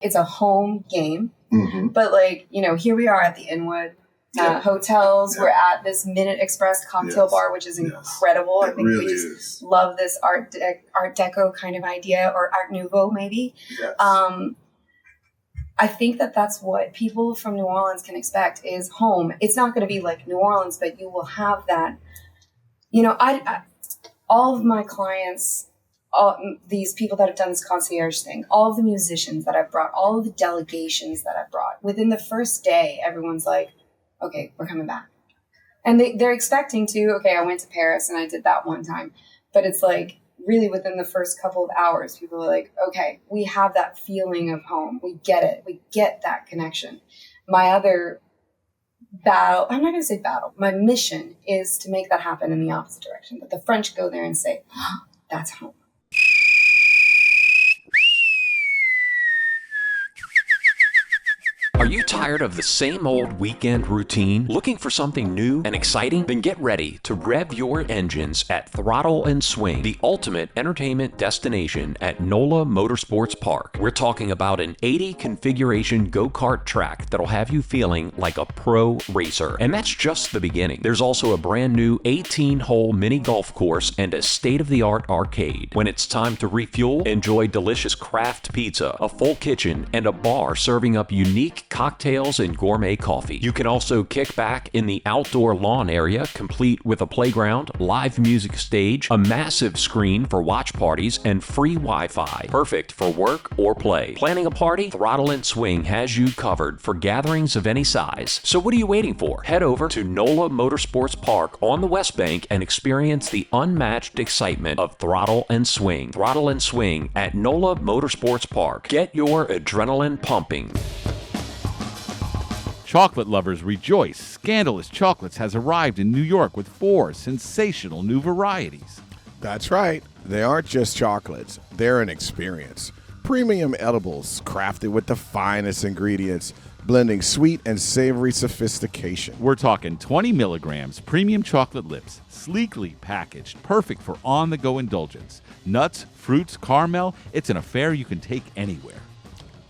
it's a home game. But like, you know, here we are at the Inwood hotels. We're at this Minute Express cocktail bar, which is incredible. I think really we just love this Art Deco kind of idea, or Art Nouveau maybe. I think that that's what people from New Orleans can expect is home. It's not going to be like New Orleans, but you will have that. You know, I all of my clients, all these people that have done this concierge thing, all of the musicians that I've brought, all of the delegations that I've brought, within the first day, everyone's like, okay, we're coming back. And they're expecting to, okay, I went to Paris and I did that one time. But it's like, really within the first couple of hours, people are like, okay, we have that feeling of home. We get it. We get that connection. My other battle, I'm not going to say battle, my mission is to make that happen in the opposite direction. That the French go there and say, oh, that's home. Are you tired of the same old weekend routine? Looking for something new and exciting? Then get ready to rev your engines at Throttle and Swing, the ultimate entertainment destination at NOLA Motorsports Park. We're talking about an 80 configuration go-kart track that'll have you feeling like a pro racer. And that's just the beginning. There's also a brand new 18-hole mini golf course and a state-of-the-art arcade. When it's time to refuel, enjoy delicious craft pizza, a full kitchen, and a bar serving up unique cocktails and gourmet coffee. You can also kick back in the outdoor lawn area, complete with a playground, live music stage, a massive screen for watch parties, and free Wi-Fi. Perfect for work or play. Planning a party? Throttle and Swing has you covered for gatherings of any size. So what are you waiting for? Head over to NOLA Motorsports Park on the West Bank and experience the unmatched excitement of Throttle and Swing. Throttle and Swing at NOLA Motorsports Park. Get your adrenaline pumping. Chocolate lovers rejoice. Scandalous Chocolates has arrived in New York with 4 sensational new varieties. That's right. They aren't just chocolates. They're an experience. Premium edibles crafted with the finest ingredients, blending sweet and savory sophistication. We're talking 20 milligrams premium chocolate lips, sleekly packaged, perfect for on-the-go indulgence. Nuts, fruits, caramel, it's an affair you can take anywhere.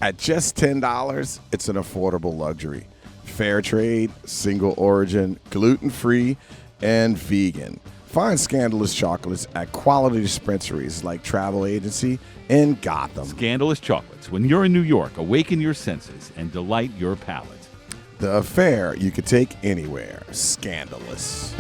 At just $10, it's an affordable luxury. Fair trade, single origin, gluten-free, and vegan. Find Scandalous Chocolates at quality dispensaries like Travel Agency in Gotham. Scandalous Chocolates. When you're in New York, awaken your senses and delight your palate. The affair you could take anywhere. Scandalous.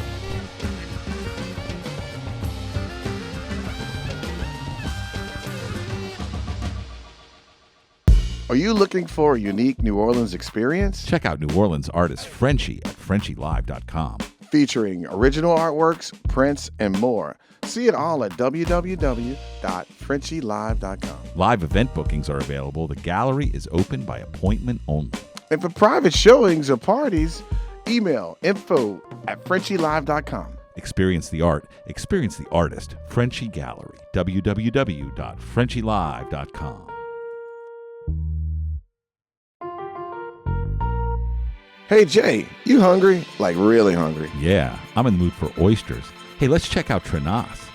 Are you looking for a unique New Orleans experience? Check out New Orleans artist Frenchie at FrenchieLive.com. Featuring original artworks, prints, and more. See it all at www.frenchielive.com. Live event bookings are available. The gallery is open by appointment only. And for private showings or parties, email info@frenchielive.com. Experience the art. Experience the artist. Frenchie Gallery. www.frenchielive.com. Hey, Jay, you hungry? Like really hungry? Yeah, I'm in the mood for oysters. Hey, let's check out Trenas.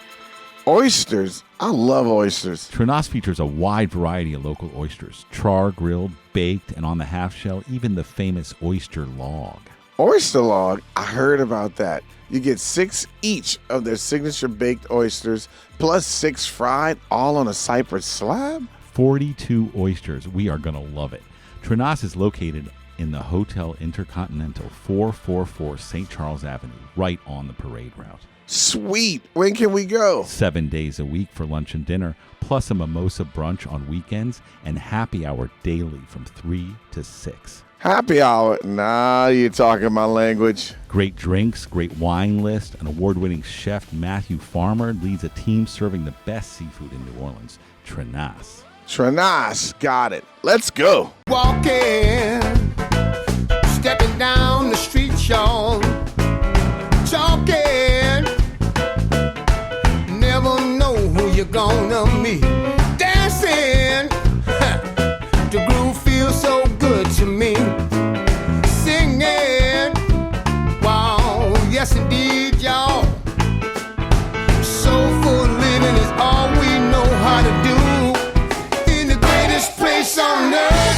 Oysters? I love oysters. Trenas features a wide variety of local oysters. Char, grilled, baked, and on the half shell, even the famous oyster log. Oyster log? I heard about that. You get 6 each of their signature baked oysters, plus 6 fried, all on a cypress slab? 42 oysters. We are going to love it. Trenas is located in the Hotel Intercontinental, 444 St. Charles Avenue, right on the parade route. Sweet. When can we go? 7 days a week for lunch and dinner, plus a mimosa brunch on weekends, and happy hour daily from 3 to 6. Happy hour? Nah, you're talking my language. Great drinks, great wine list. An award-winning chef, Matthew Farmer, leads a team serving the best seafood in New Orleans. Trenas. Trenas, got it. Let's go. Walking, stepping down the street, y'all. Talking, never know who you're gonna meet. Dancing, the groove feels so good to me. Singing, wow, yes indeed, y'all. Soulful living is all we know how to do. In the greatest place on earth.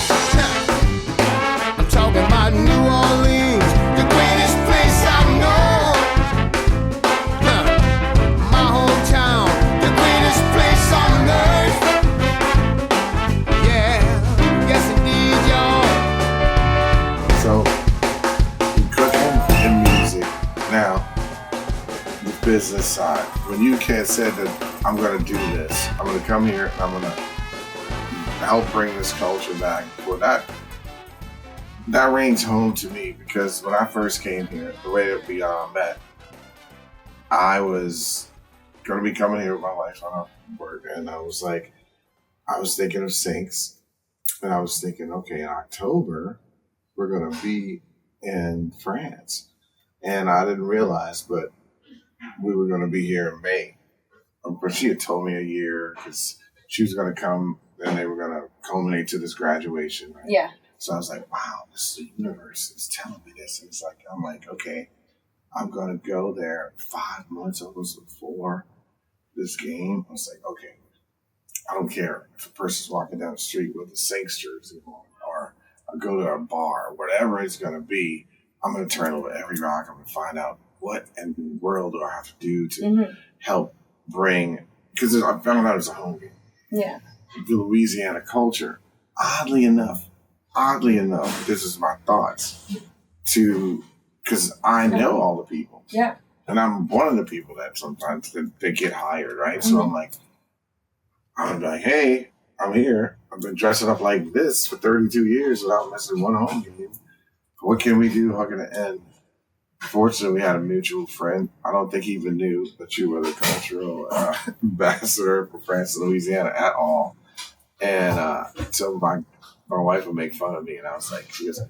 business side, when you said that I'm going to do this, I'm going to come here and I'm going to help bring this culture back, well, that rings home to me, because when I first came here, the way that we met, I was going to be coming here with my wife on work, and I was thinking of sinks, and I was thinking, okay, in October, we're going to be in France. And I didn't realize, but we were going to be here in May. But she had told me a year, because she was going to come and they were going to culminate to this graduation. Right? Yeah. So I was like, wow, the universe is telling me this. And I'm like, okay, I'm going to go there 5 months almost before this game. I was like, okay, I don't care if a person's walking down the street with a Saints jersey on, or I go to a bar, whatever it's going to be, I'm going to turn over every rock. I'm going to find out what in the world do I have to do to help bring, because I found out it's a home game. Yeah. The Louisiana culture, oddly enough, this is my thoughts, because I know all the people. Yeah. And I'm one of the people that sometimes they get hired, right? So I'm like, hey, I'm here. I've been dressing up like this for 32 years without missing one home game. What can we do? How can it end? Fortunately, we had a mutual friend. I don't think he even knew that you were the cultural ambassador for France and Louisiana at all. And so my wife would make fun of me, and I was like, she goes,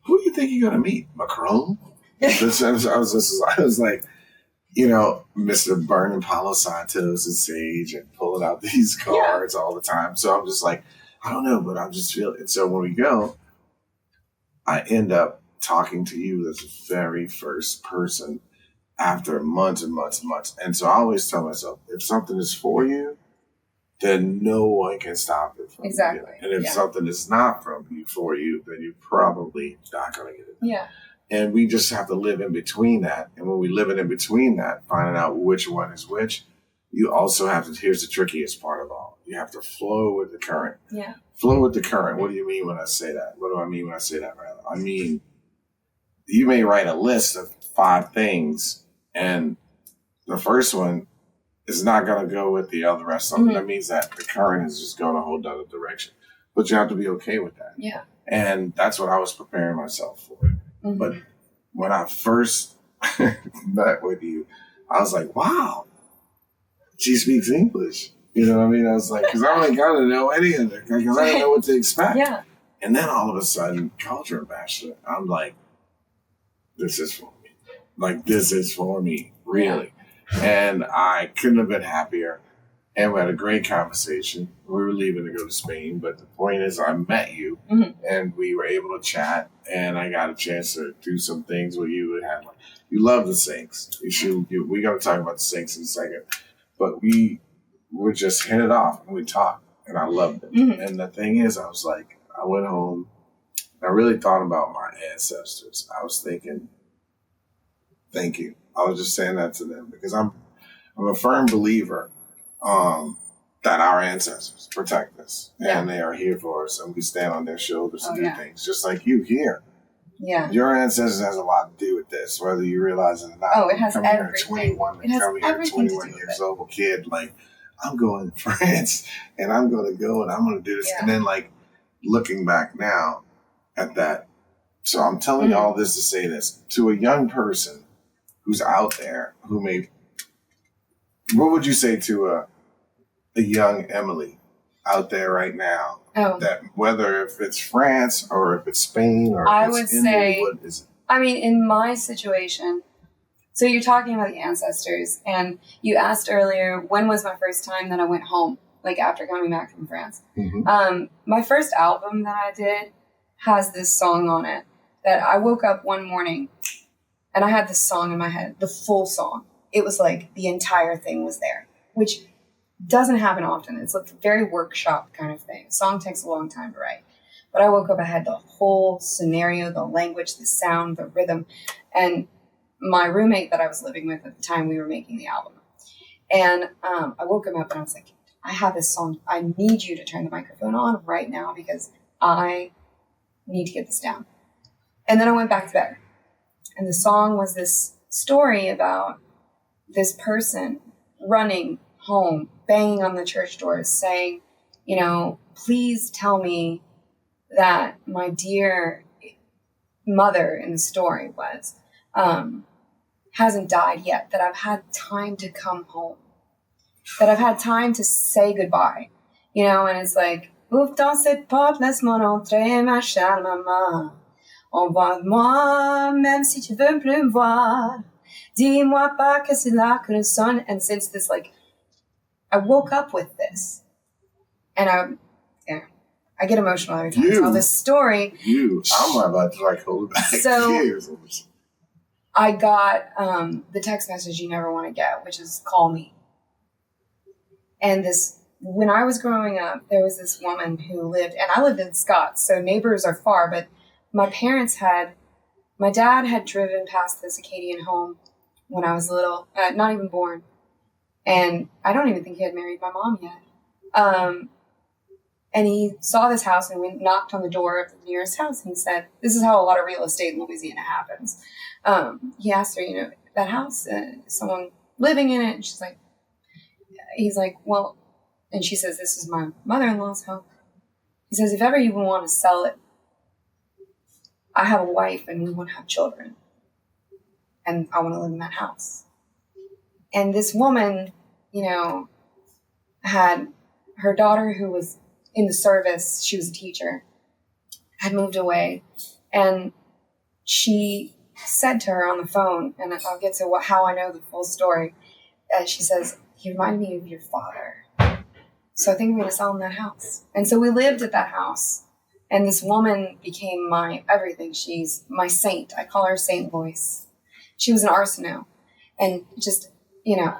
who do you think you're going to meet? Macron? I was like, Mr. Burning Palo Santos and Sage and pulling out these cards all the time. So I'm just like, I don't know, but I'm just feeling it. So when we go, I end up talking to you as the very first person after months and months and months. And so I always tell myself, if something is for you, then no one can stop it from you. And if something is not for you, then you're probably not going to get it. Yeah. And we just have to live in between that. And when we live in between that, finding out which one is which, you also have to, here's the trickiest part of all. You have to flow with the current. Yeah. Flow with the current. What do you mean when I say that? What do I mean when I say that, rather? I mean, you may write a list of 5 things, and the first one is not going to go with the other rest of them. That means that the current is just going a whole other direction. But you have to be okay with that. Yeah. And that's what I was preparing myself for. But when I first met with you, I was like, wow, she speaks English. You know what I mean? I was like, because I don't got to know any of it, because I didn't know what to expect. Yeah. And then all of a sudden, culture ambassador, I'm like, this is for me. Like, this is for me, really. Yeah. And I couldn't have been happier. And we had a great conversation. We were leaving to go to Spain, but the point is I met you, and we were able to chat, and I got a chance to do some things with you. You love the Saints. We're going to talk about the Saints in a second. But we would just hit it off, and we talked, and I loved it. And the thing is, I was like, I went home, and I really thought about my ancestors. I was thinking, thank you. I was just saying that to them, because I'm a firm believer that our ancestors protect us, and they are here for us, and we stand on their shoulders and do things, just like you here. Yeah, your ancestors has a lot to do with this, whether you realize it or not. Oh, it has everything. 21 years old kid, like, I'm going to France, and I'm going to go, and I'm going to do this, and then like looking back now at that. So I'm telling you all this to say this to a young person who's out there who may. What would you say to a young Emelie out there right now? That whether if it's France or if it's Spain or I if would it's India, say, what is it? I mean, in my situation, so you're talking about the ancestors, and you asked earlier, when was my first time that I went home, like after coming back from France? My first album that I did has this song on it that I woke up one morning and I had this song in my head, the full song. It was like the entire thing was there, which doesn't happen often. It's like a very workshop kind of thing. A song takes a long time to write. But I woke up, I had the whole scenario, the language, the sound, the rhythm. And my roommate that I was living with at the time, we were making the album. And I woke him up and I was like, I have this song. I need you to turn the microphone on right now because I need to get this down. And then I went back to bed. And the song was this story about this person running home, banging on the church doors, saying, you know, please tell me that my dear mother in the story was, hasn't died yet, that I've had time to come home, that I've had time to say goodbye, you know, and it's like, ouvre dans cette porte, laisse-moi entrer, ma chère maman. Envoie-moi, même si tu veux plus me voir. Dis-moi pas que c'est là que le son. And since this, like, I woke up with this, and I get emotional every time I tell this story. I'm about to like hold it back. So I got the text message you never want to get, which is call me. And when I was growing up, there was this woman who lived, and I lived in Scott, so neighbors are far, but my dad had driven past this Acadian home when I was little, not even born. And I don't even think he had married my mom yet. And he saw this house and went knocked on the door of the nearest house and said, this is how a lot of real estate in Louisiana happens. He asked her, you know, that house, someone living in it? And he's like, well, and she says, this is my mother-in-law's home. He says, if ever you want to sell it, I have a wife and we want to have children. And I want to live in that house. And this woman, you know, had her daughter who was in the service, she was a teacher, had moved away. And she said to her on the phone, and I'll get to how I know the full story, she says, he reminded me of your father. So I think I'm going to sell him that house. And so we lived at that house. And this woman became my everything. She's my saint. I call her Saint Voice. She was an arsonist. And just, you know,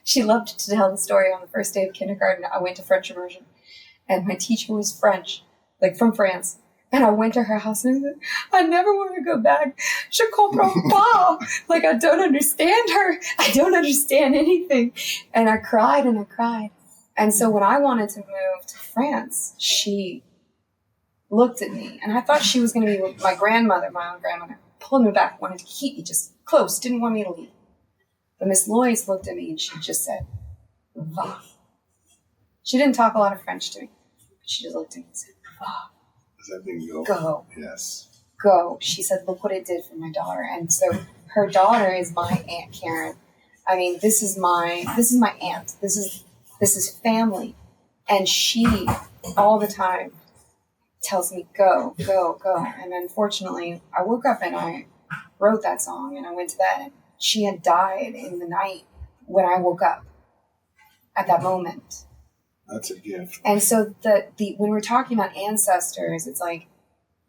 she loved to tell the story on the first day of kindergarten. I went to French immersion. And my teacher was French, like from France. And I went to her house and I said, I never want to go back. Je comprends pas. Like, I don't understand her. I don't understand anything. And I cried and I cried. And so when I wanted to move to France, she looked at me. And I thought she was going to be with my grandmother, my own grandmother, pulling me back, wanted to keep me just close, didn't want me to leave. But Miss Lloyd looked at me and she just said, va. She didn't talk a lot of French to me. But she just looked at me and said, va. Does that mean go? Go. Yes. Go. She said, look what it did for my daughter. And so her daughter is my Aunt Karen. I mean, this is my aunt. This is family. And she all the time tells me, go, go, go. And unfortunately, I woke up and I wrote that song and I went to bed. She had died in the night when I woke up at that moment. That's a gift. And so the when we're talking about ancestors, it's like,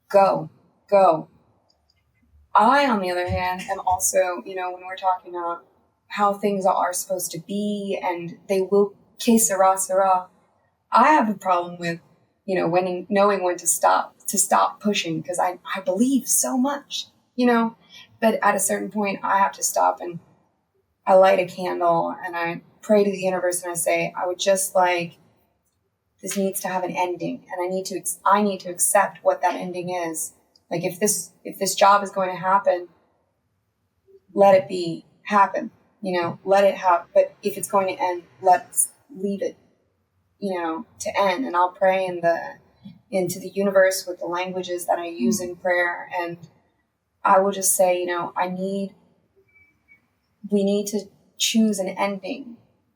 go, go. I, on the other hand, am also, you know, when we're talking about how things are supposed to be and they will, que sera, sera. I have a problem with, you know, knowing when to stop pushing because I believe so much, you know, but at a certain point I have to stop and I light a candle and I pray to the universe and I say, I would just like, this needs to have an ending and I need to accept what that ending is. Like if this job is going to happen, let it happen, you know, let it happen. But if it's going to end, let's leave it, you know, to end. And I'll pray into the universe with the languages that I use in prayer. And I will just say, you know, we need to choose an ending.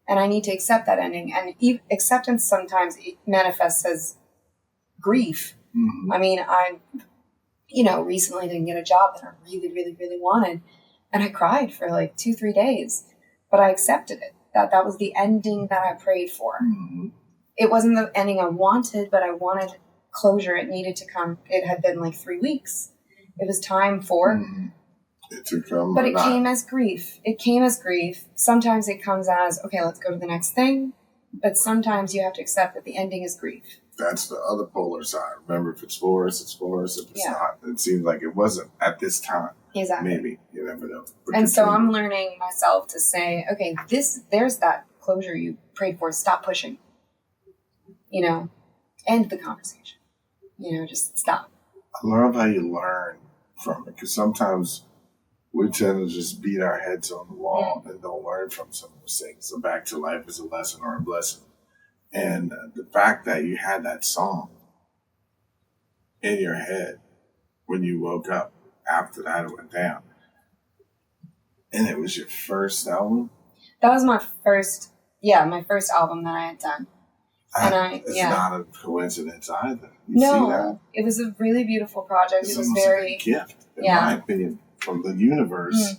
And I need to accept that ending. And acceptance sometimes it manifests as grief. Mm-hmm. I mean, I, you know, recently didn't get a job that I really, really, really wanted. And I cried for like 2-3 days. But I accepted it. That was the ending that I prayed for. Mm-hmm. It wasn't the ending I wanted, but I wanted closure. It needed to come. It had been like 3 weeks. It was time for... Mm-hmm. But it came as grief. It came as grief. Sometimes it comes as, okay, let's go to the next thing. But sometimes you have to accept that the ending is grief. That's the other polar side. Remember, if it's for us, it's for us. If it's not, it seems like it wasn't at this time. Exactly. Maybe. You never know. And so I'm learning myself to say, okay, there's that closure you prayed for. Stop pushing. You know, end the conversation. You know, just stop. I love how you learn from it. Because sometimes... we tend to just beat our heads on the wall and don't learn from some of those things. So back to life is a lesson or a blessing. And the fact that you had that song in your head when you woke up after that went down, and it was your first album. That was my first album that I had done. And it's not a coincidence either. No, it was a really beautiful project. It's it was almost very like a gift, in my opinion, from the universe,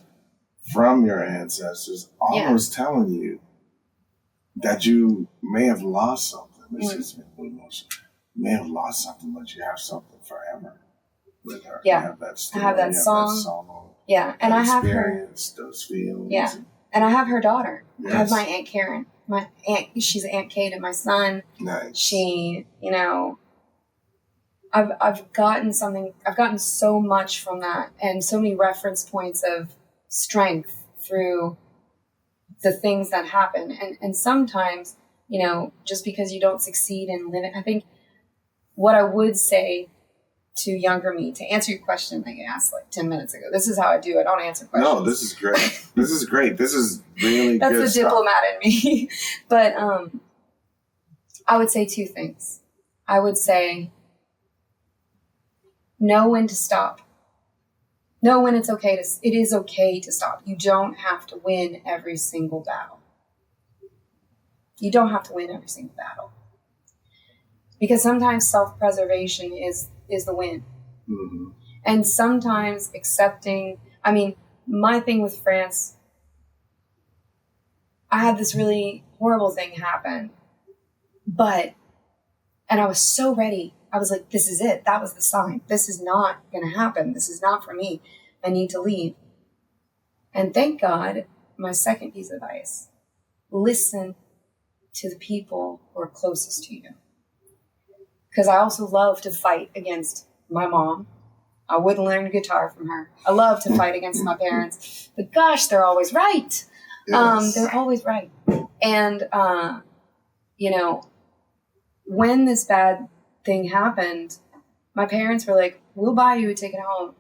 from your ancestors, almost telling you that you may have lost something. This is really emotional. You may have lost something, but you have something forever with her. Yeah, you have that story, I have that song. Yeah, and I have her. Those feelings. Yeah, and I have her daughter. Yes. I have my Aunt Karen. My aunt, she's Aunt Kate and my son. Nice. She, I've gotten so much from that and so many reference points of strength through the things that happen. And sometimes, just because you don't succeed in living, I think what I would say to younger me, to answer your question that you asked like 10 minutes ago, this is how I do it. I don't answer questions. No, this is great. This is great. This is really That's good the stuff. diplomat in me. But I would say two things. I would say, know when to stop. Know when it is okay to stop. You don't have to win every single battle. You don't have to win every single battle. Because sometimes self-preservation is the win. Mm-hmm. And sometimes accepting, my thing with France, I had this really horrible thing happen, and I was so ready. I was like, this is it. That was the sign. This is not going to happen. This is not for me. I need to leave. And thank God, my second piece of advice, listen to the people who are closest to you. Because I also love to fight against my mom. I wouldn't learn guitar from her. I love to fight against my parents. But gosh, they're always right. Yes. They're always right. And, when this bad thing happened, my parents were like, we'll buy you a ticket home.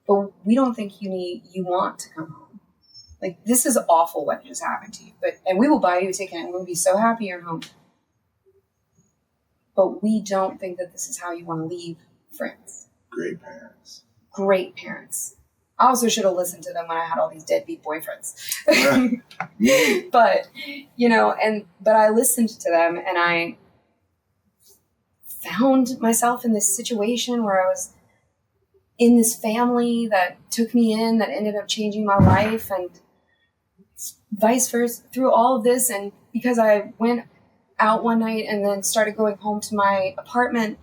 But we don't think you want to come home. Like, this is awful what just happened to you. And we will buy you a ticket and we'll be so happy you're home. But we don't think that this is how you want to leave France. Great parents. Great parents. I also should have listened to them when I had all these deadbeat boyfriends. But, but I listened to them and I found myself in this situation where I was in this family that took me in, that ended up changing my life, and vice versa through all of this. And because I went out one night and then started going home to my apartment,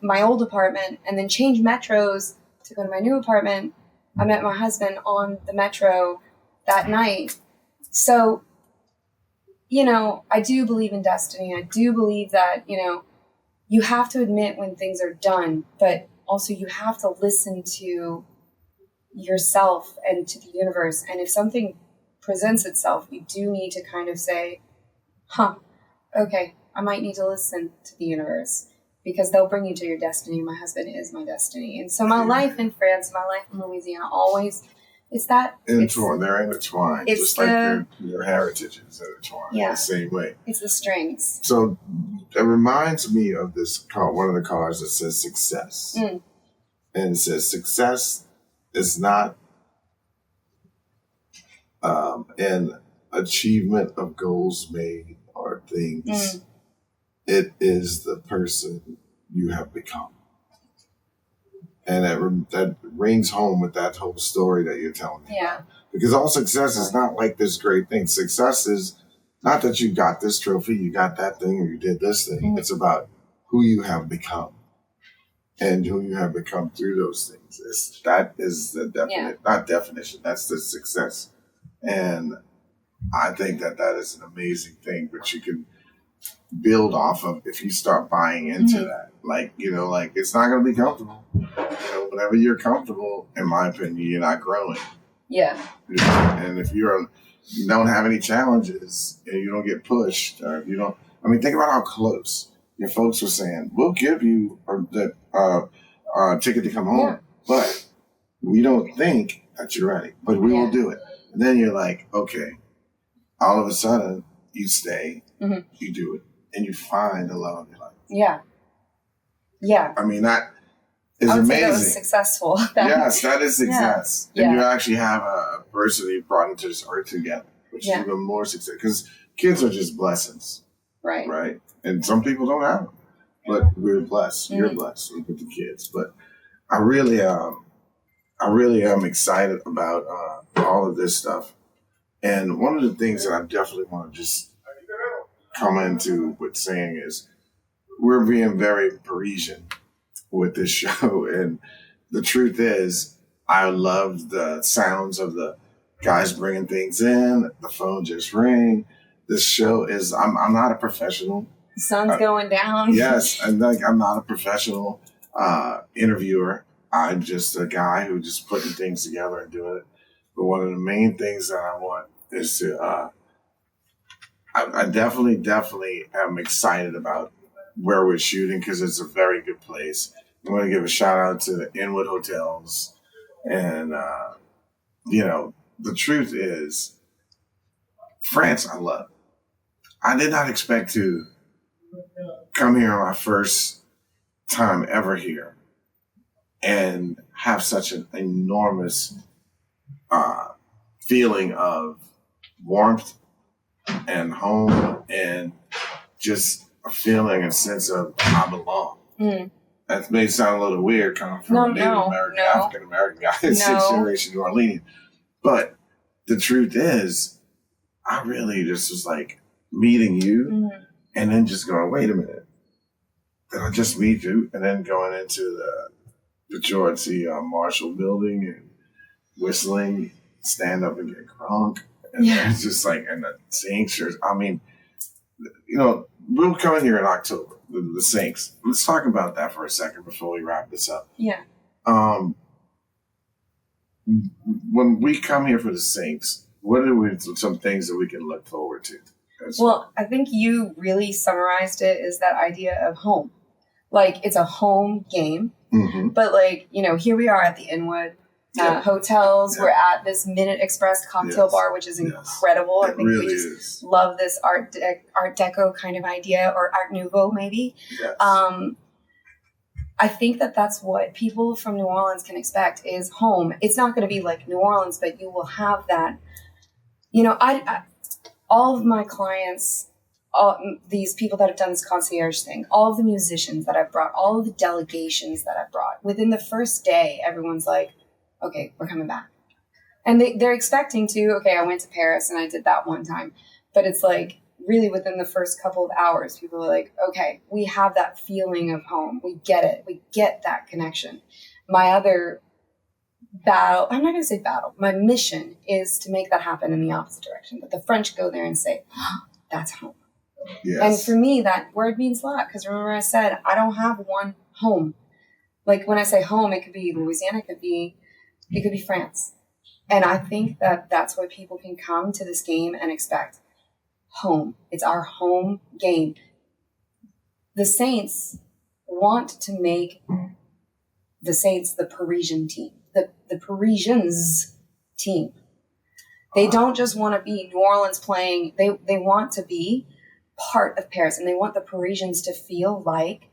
my old apartment, and then changed metros to go to my new apartment, I met my husband on the metro that night. So, I do believe in destiny. I do believe that, you have to admit when things are done, but also you have to listen to yourself and to the universe. And if something presents itself, you do need to kind of say, okay, I might need to listen to the universe, because they'll bring you to your destiny. My husband is my destiny. And so my life in France, my life in Louisiana, they're intertwined, just like your heritage is intertwined the same way. It's the strings. So it reminds me of this car, one of the cars that says success. And it says success is not an achievement of goals made or things. It is the person you have become. And that rings home with that whole story that you're telling me. Yeah. Because all success is not like this great thing. Success is not that you got this trophy, you got that thing, or you did this thing. It's about who you have become and who you have become through those things. That is the not definition, that's the success. And I think that is an amazing thing, but you can build off of if you start buying into that. Like, it's not going to be comfortable. Whenever you're comfortable, in my opinion, you're not growing. Yeah. And if you don't have any challenges and you don't get pushed, or if you don't, think about how close your folks were saying, we'll give you the ticket to come home. Yeah. But we don't think that you're ready, but we will do it. And then you're like, okay, all of a sudden you stay, you do it, and you find the love of your life. Yeah. Yeah. I mean, that is I would amazing. say that was successful. Yes, that is success. Yeah. And you actually have a person you brought into this earth together, which is even more success. Because kids are just blessings. Right. Right? And some people don't have them. But we're blessed. You're blessed with the kids. But I really am excited about all of this stuff. And one of the things that I definitely want to just come into with saying is we're being very Parisian with this show. And the truth is, I love the sounds of the guys bringing things in. The phone just rang. This show is, I'm not a professional. The sun's going down. Yes. I'm not a professional interviewer. I'm just a guy who just putting things together and doing it. But one of the main things that I want is to, I definitely am excited about where we're shooting because it's a very good place. I want to give a shout out to the Inwood Hotels. And, the truth is, France I love. I did not expect to come here on my first time ever here and have such an enormous feeling of warmth and home and just a feeling and sense of I belong. That may sound a little weird coming from a Native American, African American guy, sixth generation New Orleanian. But the truth is, I really just was like meeting you and then just going, wait a minute. Did I just meet you? And then going into the George C. Marshall building and whistling, stand up and get crunk. And it's just like, and the Saints, I mean, we'll come in here in October, the Saints. Let's talk about that for a second before we wrap this up. Yeah. When we come here for the Saints, what are some things that we can look forward to? Well, I think you really summarized it as that idea of home. Like, it's a home game. But, here we are at the Inwood hotels. We're at this Minute Express cocktail bar, which is incredible. I think really we just love this Art Deco kind of idea, or Art Nouveau maybe. Yes. I think that's what people from New Orleans can expect is home. It's not going to be like New Orleans, but you will have that. All of my clients, these people that have done this concierge thing, all of the musicians that I've brought, all of the delegations that I've brought, within the first day, everyone's like, okay, we're coming back. And they're expecting to, okay, I went to Paris and I did that one time. But it's like, really within the first couple of hours, people are like, okay, we have that feeling of home. We get it. We get that connection. My other battle, I'm not going to say battle, my mission is to make that happen in the opposite direction. But the French go there and say, oh, that's home. Yes. And for me, that word means a lot. Because remember I said, I don't have one home. Like when I say home, it could be Louisiana, it could be France. And I think that's what people can come to this game and expect. Home. It's our home game. The Saints want to make the Saints the Parisian team, the Parisians team. They don't just want to be New Orleans playing. They want to be part of Paris, and they want the Parisians to feel like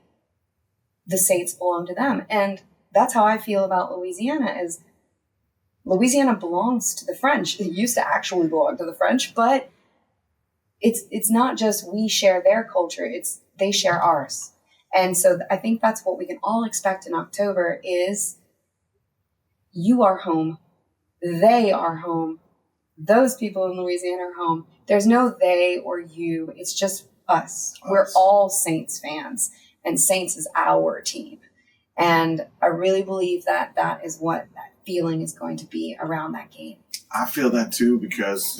the Saints belong to them. And that's how I feel about Louisiana is Louisiana belongs to the French. It used to actually belong to the French, but it's not just we share their culture, it's they share ours. And so I think that's what we can all expect in October is you are home, they are home, those people in Louisiana are home. There's no they or you, it's just us. We're all Saints fans, and Saints is our team. And I really believe that is what that feeling is going to be around that game. I feel that too, because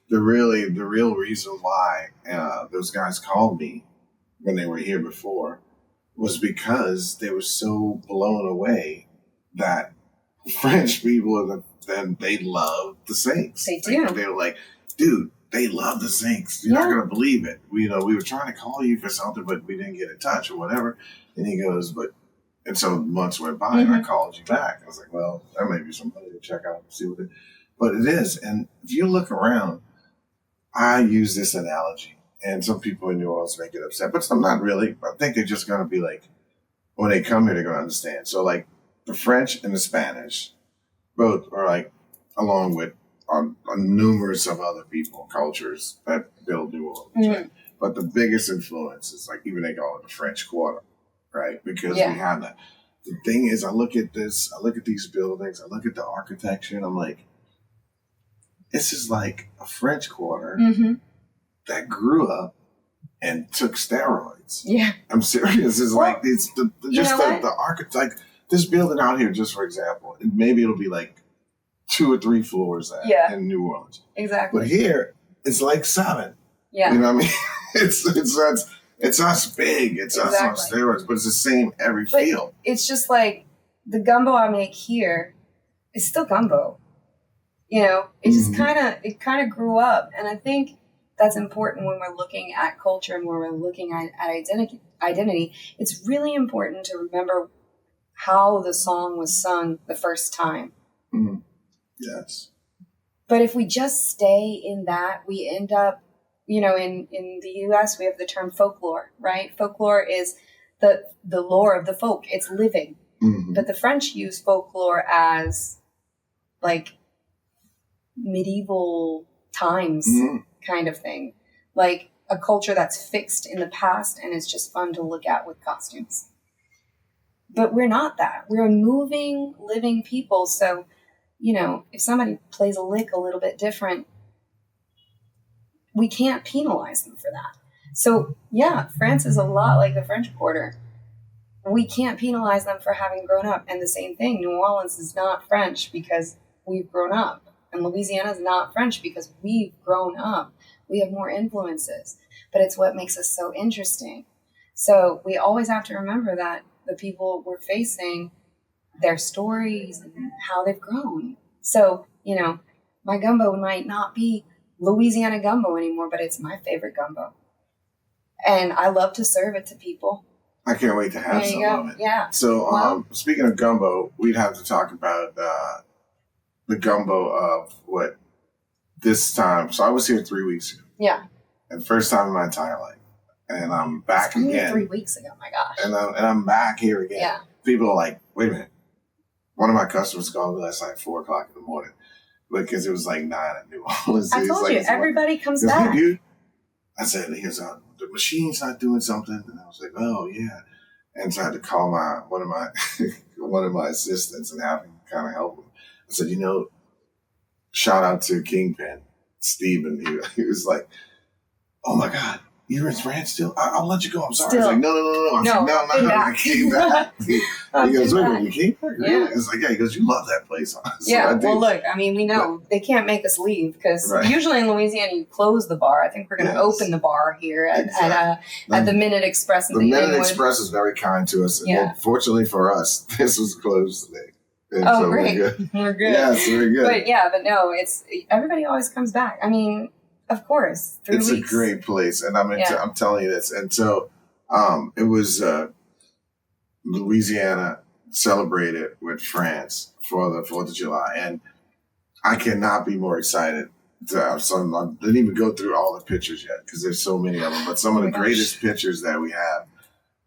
the real reason why those guys called me when they were here before was because they were so blown away that French people they love the Saints. They do. They were like, dude, they love the Saints. You're not gonna believe it. We were trying to call you for something, but we didn't get in touch or whatever. And he goes, but And so months went by, and I called you back. I was like, well, there may be somebody to check out and see what it. But it is, and if you look around, I use this analogy, and some people in New Orleans may get upset, but some not really. I think they're just going to be like, when they come here, they're going to understand. So like the French and the Spanish, both are like, along with numerous of other people, cultures that build New Orleans. Right? But the biggest influence is like, even they call it the French Quarter, right? Because we have that. The thing is, I look at this, I look at these buildings, I look at the architecture, and I'm like, this is like a French Quarter that grew up and took steroids. Yeah. I'm serious. It's like, it's the architect, this building out here, just for example, maybe it'll be like 2 or 3 floors in New Orleans. Exactly. But here, it's like 7. Yeah. You know what I mean? It's us big. It's us on steroids, but it's the same every field. It's just like the gumbo I make here is still gumbo. You know, it just kind of grew up. And I think that's important when we're looking at culture and when we're looking at identity. It's really important to remember how the song was sung the first time. Mm-hmm. Yes. But if we just stay in that, we end up, you know, in the U.S., we have the term folklore, right? Folklore is the lore of the folk. It's living. Mm-hmm. But the French use folklore as like medieval times kind of thing. Like a culture that's fixed in the past and is just fun to look at with costumes. But we're not that. We're a moving, living people. So, you know, if somebody plays a lick a little bit different, we can't penalize them for that. So, yeah, France is a lot like the French Quarter. We can't penalize them for having grown up. And the same thing, New Orleans is not French because we've grown up. And Louisiana is not French because we've grown up. We have more influences. But it's what makes us so interesting. So we always have to remember that the people we're facing, their stories and how they've grown. So, you know, my gumbo might not be Louisiana gumbo anymore, but it's my favorite gumbo. And I love to serve it to people. I can't wait to have some of it. Yeah. So, speaking of gumbo, we'd have to talk about the gumbo of what this time. So I was here 3 weeks ago. Yeah. And first time in my entire life. And I'm back again. 3 weeks ago, my gosh. And I'm back here again. Yeah. People are like, wait a minute. One of my customers called me last night at 4 o'clock in the morning because it was like 9 at New Orleans. I told you, everybody comes back. Hey, dude. I said, the machine's not doing something. And I was like, oh, yeah. And so I had to call one of my assistants and have him kind of help him. I said, you know, shout out to Kingpin, Steven. He was like, oh, my God. You're in France still? I'll let you go. I'm sorry. Still. I was like, no. I was like, no, I came back. He goes, wait, you came back? Yeah. It's like, yeah. He goes, you love that place. So yeah. Well, look, I mean, we know they can't make us leave because usually in Louisiana you close the bar. I think we're going to open the bar here at the Minute Express. The Minute Express is very kind to us. And fortunately for us, this was closed today. And so great. We're good. Yes, we're good. But no, it's everybody always comes back. I mean, of course, 3 weeks. It's a great place, and I'm telling you this. And so, it was Louisiana celebrated with France for the 4th of July, and I cannot be more excited. I didn't even go through all the pictures yet because there's so many of them. But some of the greatest pictures that we have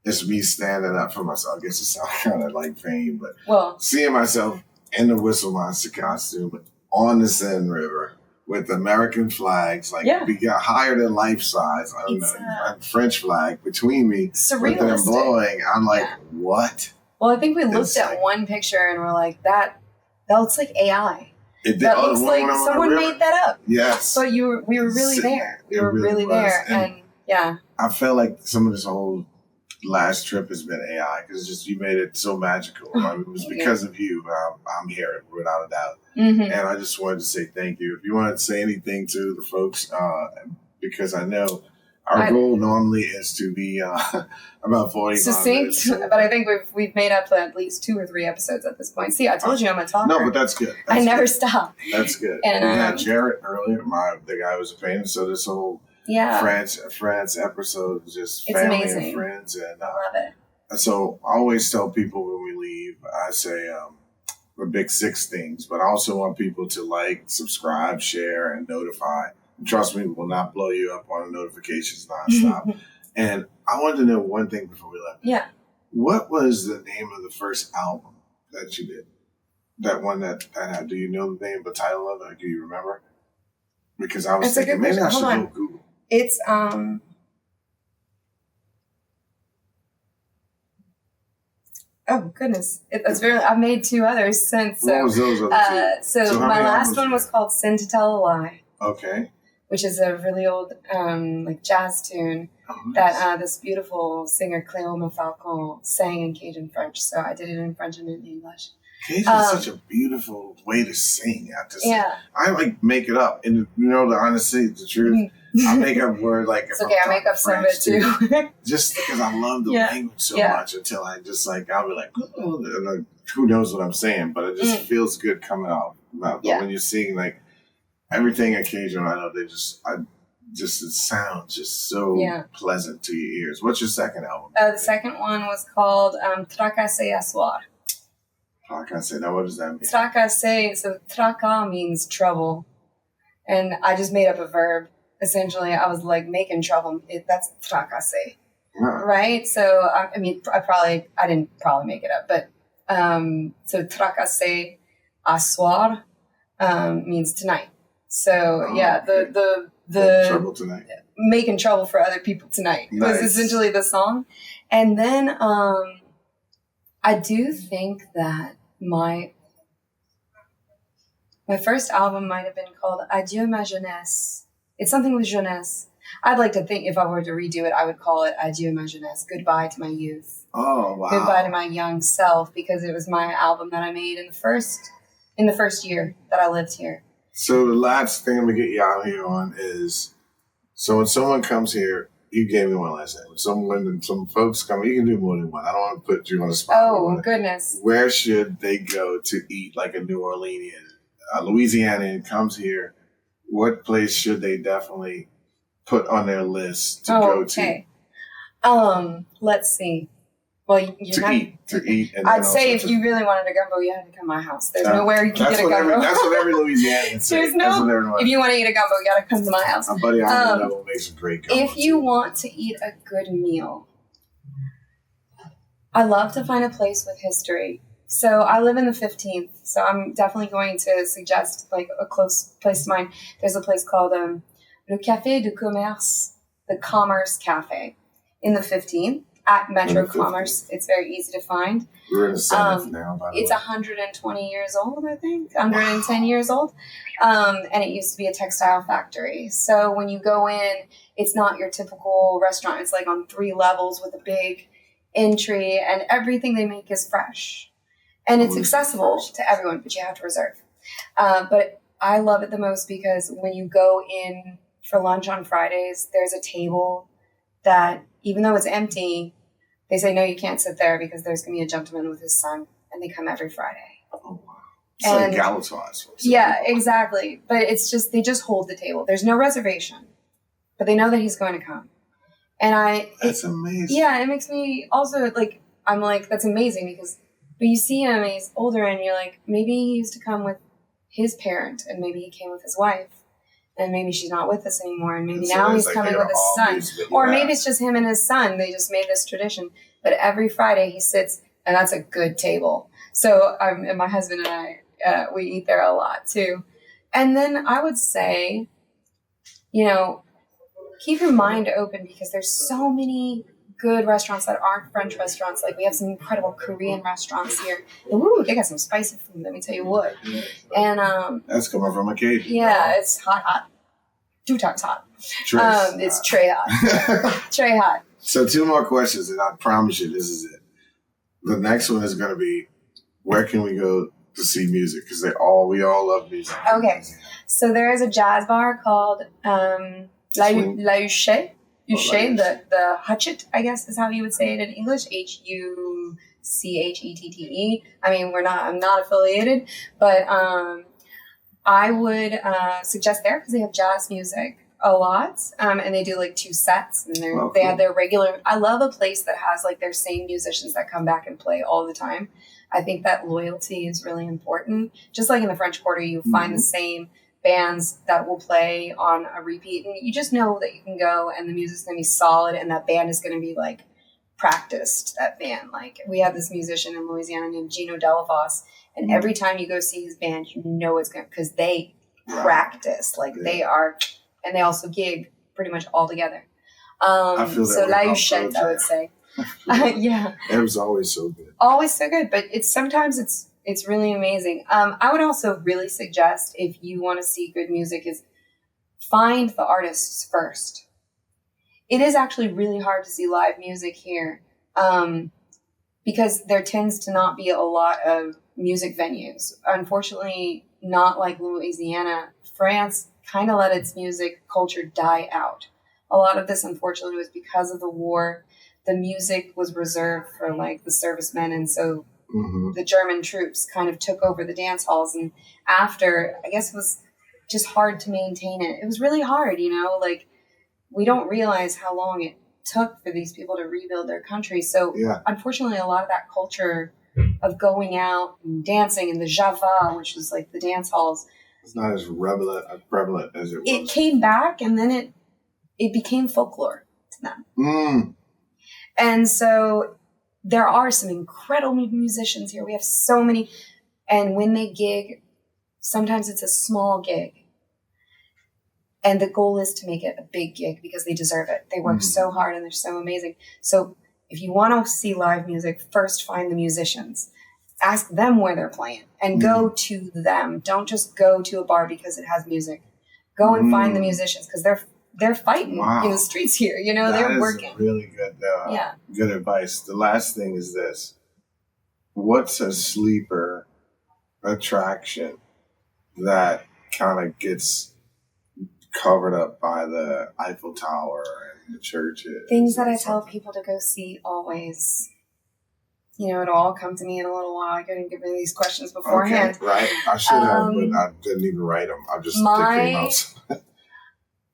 is me standing up for myself. I guess it sounds kind of like fame, but seeing myself in the Whistle Monster costume on the Seine River. With American flags, we got higher than life size on the French flag between me, with them blowing. I'm like, what? Well, I think we looked at one picture and we're like, that looks like AI. That looks like someone made that up. Yes. So we were really there. We were really there, and I felt like some of this whole last trip has been AI because just you made it so magical. I mean, it was because of you. I'm here without a doubt. Mm-hmm. And I just wanted to say thank you. If you want to say anything to the folks, because I know our goal normally is to be about 45 minutes. But I think we've made up at least 2 or 3 episodes at this point. See, I told you I'm a talker. No, but that's good. I never stop. That's good. And we had Jared earlier, the guy who was a painter. So this whole France episode is just family and friends. And I love it. So I always tell people when we leave, I say the big 6 things, but I also want people to like, subscribe, share, and notify. And trust me, we'll not blow you up on notifications nonstop. And I wanted to know one thing before we left. Yeah. What was the name of the first album that you did? That one that had, do you know the name, the title of it? Do you remember? Because I was thinking maybe I should go Google. It's, oh goodness, that's really. I've made 2 others since. What was those other 2? So my last one was called "Sin to Tell a Lie." Okay. Which is a really old, like jazz tune that this beautiful singer Cléo Falcon sang in Cajun French. So I did it in French and in English. Cajun is such a beautiful way to sing. I like make it up, and the honesty, the truth. I make up words like it's okay. I make up some of it too. Just because I love the language so much until I just I'll be like, oh, and who knows what I'm saying, but it just feels good coming out. But when you're seeing everything occasionally, I know it sounds just so pleasant to your ears. What's your second album? The second one was called Tracassé à Soir. Tracassé, now what does that mean? Tracassé, so traca means trouble. And I just made up a verb. Essentially, I was like making trouble. That's tracassé. Right? So, I mean, I didn't probably make it up, but so tracassé à soir means tonight. So the trouble tonight. Making trouble for other people tonight was essentially the song. And then I do think that my first album might have been called Adieu ma jeunesse. It's something with jeunesse. I'd like to think if I were to redo it, I would call it Adieu ma jeunesse. Goodbye to my youth. Oh, wow. Goodbye to my young self, because it was my album that I made in the first year that I lived here. So the last thing I'm going to get you out here on is, so when someone comes here, you gave me one last time. When some folks come, you can do more than one. I don't want to put you on the spot. Oh, goodness. Where should they go to eat like a New Orleanian? Louisianian comes here. What place should they definitely put on their list to go to? Let's see. Well, to eat. And I'd say if you really wanted a gumbo, you had to come to my house. There's nowhere you can get a gumbo. That's what every Louisianian says. If you want to eat a gumbo, you got to come to my house. My buddy Alvin makes a great gumbo. If you want to eat a good meal, I love to find a place with history. So I live in the 15th, so I'm definitely going to suggest a close place to mine. There's a place called Le Café du Commerce, the Commerce Cafe, in the 15th at Metro Commerce. It's very easy to find. We're in the 7th now, by the way. It's 120 years old, I think, 110 years old, and it used to be a textile factory. So when you go in, it's not your typical restaurant. It's like on 3 levels with a big entry, and everything they make is fresh. And it's accessible to everyone, but you have to reserve. But I love it the most because when you go in for lunch on Fridays, there's a table that, even though it's empty, they say, no, you can't sit there because there's going to be a gentleman with his son, and they come every Friday. Oh, wow. It's like Galatoire's. Yeah, exactly. But it's just, they just hold the table. There's no reservation, but they know that he's going to come. And that's amazing. Yeah, it makes me also I'm like, that's amazing because, but you see him and he's older and you're like, maybe he used to come with his parent and maybe he came with his wife and maybe she's not with us anymore and maybe now he's coming with his son. Or maybe it's just him and his son. They just made this tradition. But every Friday he sits, and that's a good table. So and my husband and I, we eat there a lot too. And then I would say, keep your mind open because there's so many good restaurants that aren't French restaurants. Like we have some incredible Korean restaurants here. Ooh, they got some spicy food. Let me tell you what. And that's coming from a cave. Yeah, it's hot, 2 times hot. It's tray hot, tray hot. So 2 more questions, and I promise you, this is it. The next one is going to be, where can we go to see music? Because we all love music. Okay, so there is a jazz bar called La Huchette. The Hutchett, I guess is how you would say it in English. Huchettte. I mean, I'm not affiliated, but I would suggest there because they have jazz music. a lot, and they do like 2 sets, and they have their regular. I love a place that has like their same musicians that come back and play all the time. I think that loyalty is really important. Just like in the French Quarter, you find the same bands that will play on a repeat, and you just know that you can go and the music's going to be solid, and that band is going to be like practiced. That band, like we have this musician in Louisiana named Gino Delavos, and every time you go see his band, you know it's going to, because they practice, like they are. And they also gig pretty much all together. I feel that so La way Huchette, I would say. Yeah. It was always so good. Always so good, but sometimes it's really amazing. I would also really suggest, if you want to see good music, is find the artists first. It is actually really hard to see live music here, because there tends to not be a lot of music venues. Unfortunately, not like Louisiana. France kind of let its music culture die out. A lot of this, unfortunately, was because of the war. The music was reserved for like the servicemen, and so the German troops kind of took over the dance halls. And after, I guess it was just hard to maintain it. It was really hard, like we don't realize how long it took for these people to rebuild their country. So unfortunately, a lot of that culture of going out and dancing in the Java, which was like the dance halls, it's not as prevalent as it was. It came back, and then it became folklore to them. And so there are some incredible musicians here. We have so many. And when they gig, sometimes it's a small gig. And the goal is to make it a big gig because they deserve it. They work so hard and they're so amazing. So if you want to see live music, first find the musicians. Ask them where they're playing and go to them. Don't just go to a bar because it has music. Go and find the musicians, because they're fighting in the streets here. They're working. Really good. Good advice. The last thing is this: what's a sleeper attraction that kind of gets covered up by the Eiffel Tower and the churches? Things that I tell people to go see always. It'll all come to me in a little while. I couldn't give me these questions beforehand. Okay, right. I should have, but I didn't even write them. I just came out.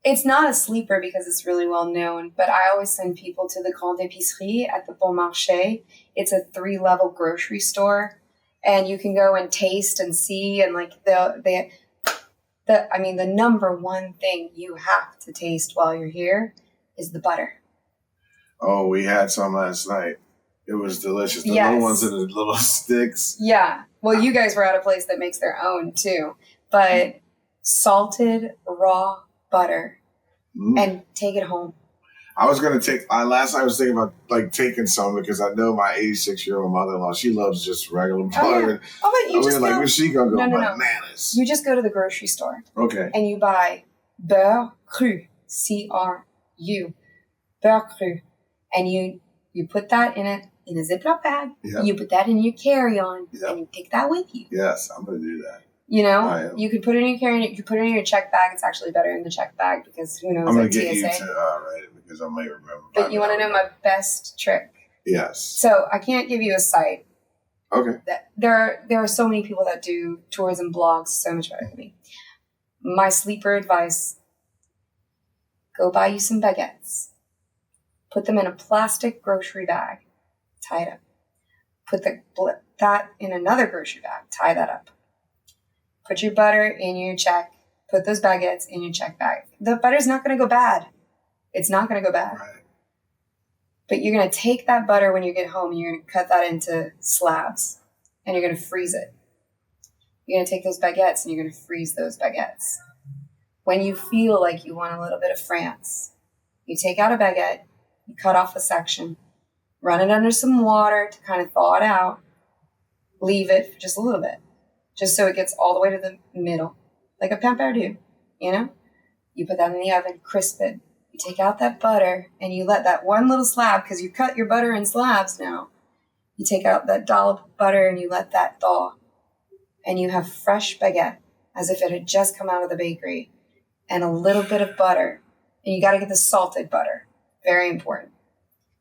It's not a sleeper because it's really well known, but I always send people to the Grande Épicerie at the Bon Marché. It's a 3-level grocery store, and you can go and taste and see, and like the number one thing you have to taste while you're here is the butter. Oh, we had some last night. It was delicious. The little ones in the little sticks. Yeah. Well, you guys were at a place that makes their own too. But salted raw butter and take it home. I was going to take, last night I was thinking about like taking some, because I know my 86-year-old mother-in-law, she loves just regular butter. But you just when's she going to go bananas? You just go to the grocery store. Okay. And you buy beurre cru, C-R-U, beurre cru. And you put that in a Ziploc bag. Yep. You put that in your carry-on, and you take that with you. Yes, I'm going to do that. You could put it in your carry-on. You could put it in your check bag. It's actually better in the check bag, because who knows? I'm going to get you to write it, because I may remember. But you want to know my best trick? Yes. So I can't give you a site. Okay. There are so many people that do tourism blogs so much better than me. My sleeper advice: go buy you some baguettes. Put them in a plastic grocery bag. Tie it up. Put that in another grocery bag. Tie that up. Put your butter in your check. Put those baguettes in your check bag. The butter's not going to go bad. It's not going to go bad. Right. But you're going to take that butter when you get home, and you're going to cut that into slabs, and you're going to freeze it. You're going to take those baguettes, and you're going to freeze those baguettes. When you feel like you want a little bit of France, you take out a baguette, you cut off a section, run it under some water to kind of thaw it out, leave it for just a little bit, just so it gets all the way to the middle, like a pain perdu, You put that in the oven, crisp it. You take out that butter, and you let that one little slab, because you cut your butter in slabs now, you take out that dollop of butter and you let that thaw, and you have fresh baguette, as if it had just come out of the bakery, and a little bit of butter, and you got to get the salted butter. Very important.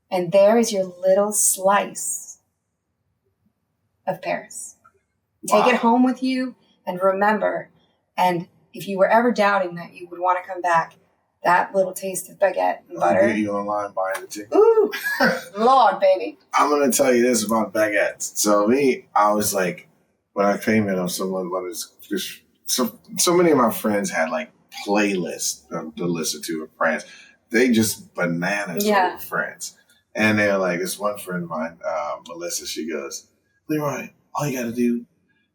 And there is your little slice of Paris. Wow. Take it home with you, and remember, and if you were ever doubting that you would want to come back, that little taste of baguette and I'll butter. get you online buying the chicken. Ooh, Lord, baby. I'm going to tell you this about baguettes. So me, I was like, when I came in on someone, so many of my friends had like playlists to listen to in France. They just bananas with France. And they're like, this one friend of mine, Melissa, she goes, Leroy, all you got to do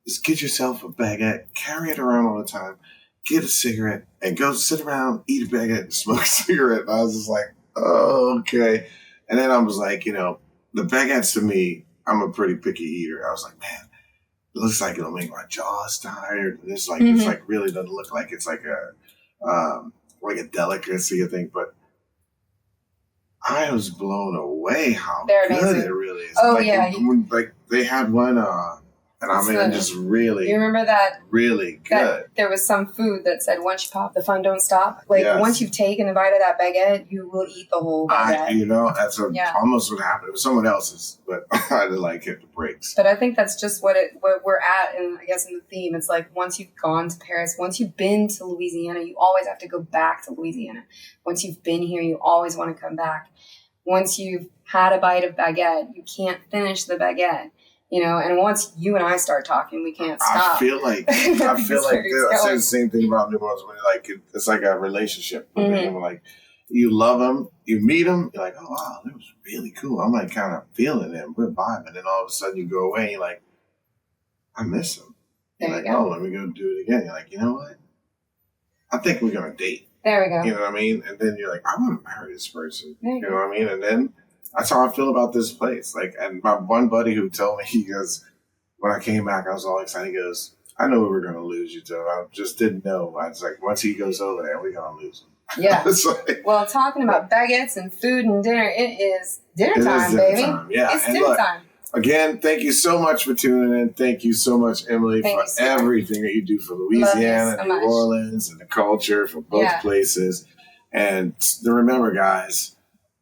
is get yourself a baguette, carry it around all the time, get a cigarette, and go sit around, eat a baguette, and smoke a cigarette. And I was just like, oh, okay. And then I was like, you know, the baguettes to me, I'm a pretty picky eater. I was like, man, it looks like it'll make my jaws tired. And it's like, it's like really doesn't look like it's like a delicacy, I think. But I was blown away how They're good amazing. it really is. Oh, like, yeah. Like they had one, and I mean, just really, you remember that? really good. That there was some food that said, once you pop, the fun don't stop. Like, once you've taken a bite of that baguette, you will eat the whole baguette. That's almost what happened. It was someone else's, but I had to like hit the brakes. But I think that's just what we're at, and I guess in the theme, it's like once you've gone to Paris, once you've been to Louisiana, you always have to go back to Louisiana. Once you've been here, you always want to come back. Once you've had a bite of baguette, you can't finish the baguette. You know, and once you and I start talking, we can't stop. I feel like I say the same thing about New Orleans. When like it's like a relationship. Like you love them, you meet them, you're like, oh wow, that was really cool. I'm like kind of feeling it, we're vibing, and then all of a sudden you go away, and you're like, I miss them. You're like, oh, let me go do it again. You're like, you know what? I think we're gonna date. There we go. You know what I mean? And then you're like, I want to marry this person. You know what I mean? And then that's how I feel about this place. Like, and my one buddy who told me, he goes, when I came back, I was all excited. He goes, I know we were going to lose you, Joe. I just didn't know. I was like, once he goes over there, we're going to lose him. Yeah. Like, well, talking about baguettes and food and dinner, it is dinner time, baby. Yeah. It's dinner time. Again, thank you so much for tuning in. Thank you so much, Emily, for everything that you do for Louisiana, New Orleans, and the culture for both places. And remember, guys,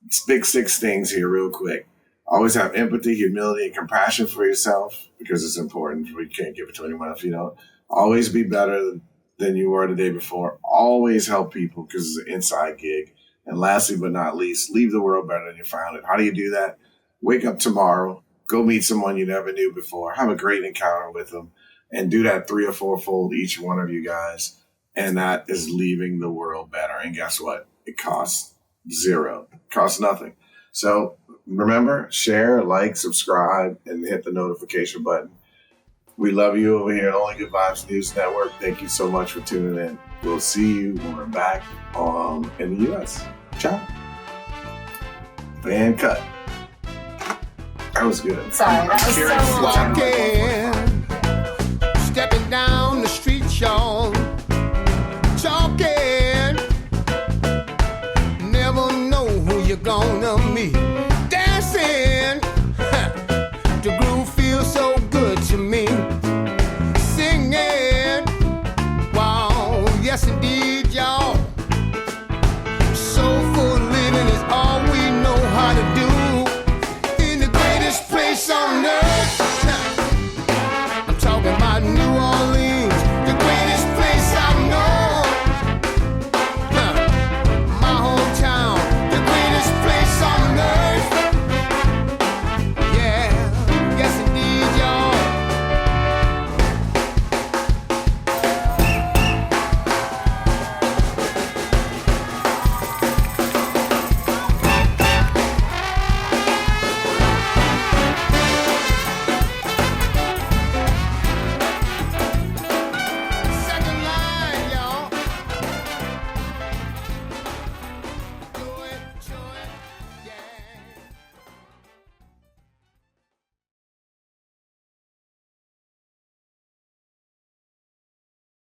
it's big 6 things here real quick. Always have empathy, humility, and compassion for yourself because it's important. We can't give it to anyone if you don't. Always be better than you were the day before. Always help people because it's an inside gig. And lastly but not least, leave the world better than you found it. How do you do that? Wake up tomorrow. Go meet someone you never knew before. Have a great encounter with them. And do that 3 or 4-fold, each one of you guys. And that is leaving the world better. And guess what? It costs $0. It costs nothing. So remember, share, like, subscribe, and hit the notification button. We love you over here at Only Good Vibes News Network. Thank you so much for tuning in. We'll see you when we're back in the U.S. Ciao. And cut. That was good. Sorry, that was so long. Stepping down the street, y'all.